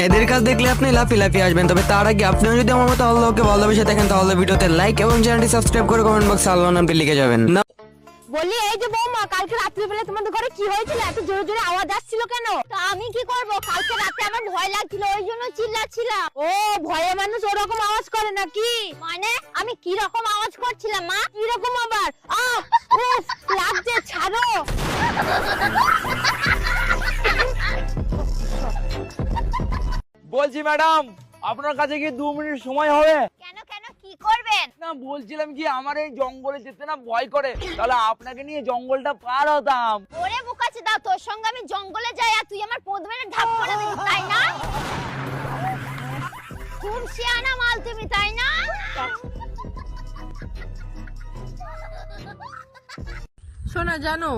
এদের কাজ দেখলে আপনি লাফি লাফি আসবেন, তবে তার আগে আপনিও যদি আমার মতো আল্লাহকে ভালোবেসে দেখেন তাহলে ভিডিওতে লাইক এবং চ্যানেলটি সাবস্ক্রাইব করে কমেন্ট বক্সে আল্লাহর নামটি লিখে যাবেন না। বলি এই যে বৌমা, কালকে রাত্রিবেলা তোমাদের ঘরে কি হয়েছিল? এত জোরে জোরে আওয়াজ আসছিল কেন? তা আমি কি করব, কালকে রাতে আমার ভয় লাগছিল, ওই জন্য চিল্লাচ্ছিলাম। ও, ভয়ে মানুষ ওরকম আওয়াজ করে নাকি? মানে আমি কি রকম আওয়াজ করছিলাম মা? কি রকম আবার? উফ, লাগছে, ছাড়ো। বলছি ম্যাডাম, আপনার কাছে কি 2 মিনিট সময় হবে? কেন কেন, কি করবেন? না, বলছিলাম কি আমার এই জঙ্গলে যেতে না ভয় করে, তাহলে আপনাকে নিয়ে জঙ্গলটা পার হতাম। ওরে বোকাচে দাও, তোর সঙ্গে আমি জঙ্গলে যাই আর তুই আমার পদ মেরে ঢাপ করে দিবি, তাই না? খুব শিয়ানা মাল তুমি, তাই না? শোনা, জানো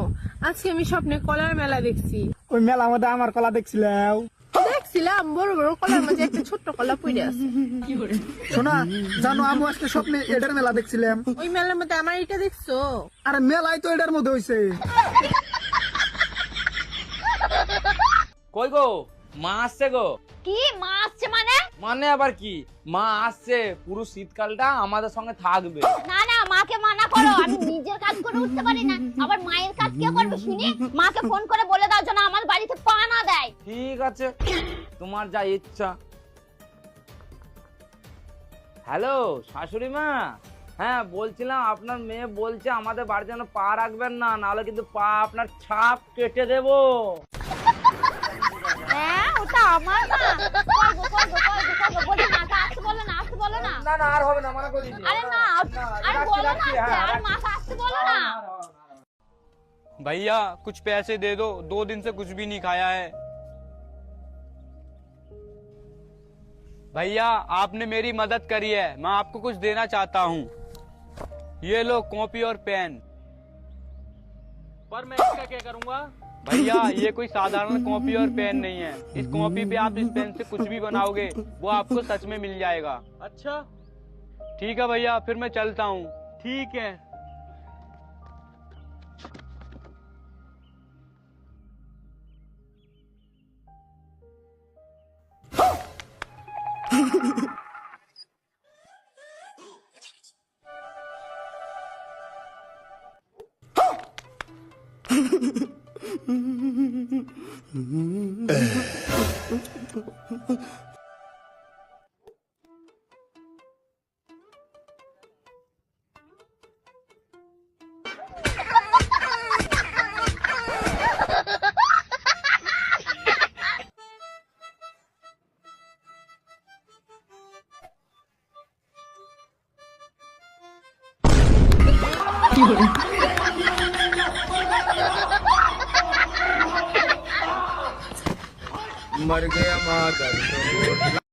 আজকে আমি স্বপ্নে কলার মেলা দেখছি। ওই মেলার মধ্যে আমার কলা দেখছিলাম। বড় বড় কলার মাঝে একটা ছোট্ট কলা পড়ে আছে। শোনা, জানো আমি আজকে স্বপ্নে এটার মেলা দেখছিলাম। ওই মেলার মধ্যে আমার এটা দেখছো? আরে মেলাই তো এটার মধ্যে হইছে। কই গো, মা আসছে গো? কি মা আসছে মানে? মানে আবার কি, মা আসছে, পুরো শীতকালটা আমাদের সঙ্গে থাকবে। না না, মাকে মানা করো, আমি নিজের কাজ করে উঠতে পারি না, আবার মায়ের কাজ কে করবে শুনি? মাকে ফোন করে বলে দাও যেন আমার বাড়িতে পা না দেয়। ঠিক আছে, তোমার যা ইচ্ছা। হ্যালো শাশুড়ি মা, হ্যাঁ বলছিলাম আপনার মেয়ে বলছে আমাদের বাড়িতে যেন পা রাখবেন না, নাহলে কিন্তু পা আপনার ছাপ কেটে দেবো। হ্যাঁ, ওটা আমার মা। করবো, বলে মাকে আসতে বলো না, আসতে বলো না। না না, আর হবে না, মানা করে দিচ্ছি। আরে না, আরে বলো না আসতে, আর মাকে আসতে বলো না। भैया कुछ पैसे दे दो, 2 दिन से कुछ भी नहीं खाया है। भैया आपने मेरी मदद करी है, मैं आपको कुछ देना चाहता हूँ। ये लो कॉपी और पेन। पर मैं इसका क्या करूँगा? भैया ये कोई साधारण कॉपी और पेन नहीं है, इस कॉपी पे आप इस पेन से कुछ भी बनाओगे वो आपको सच में मिल जाएगा। अच्छा ठीक है भैया, फिर मैं चलता हूँ। ठीक है। मर गया माँ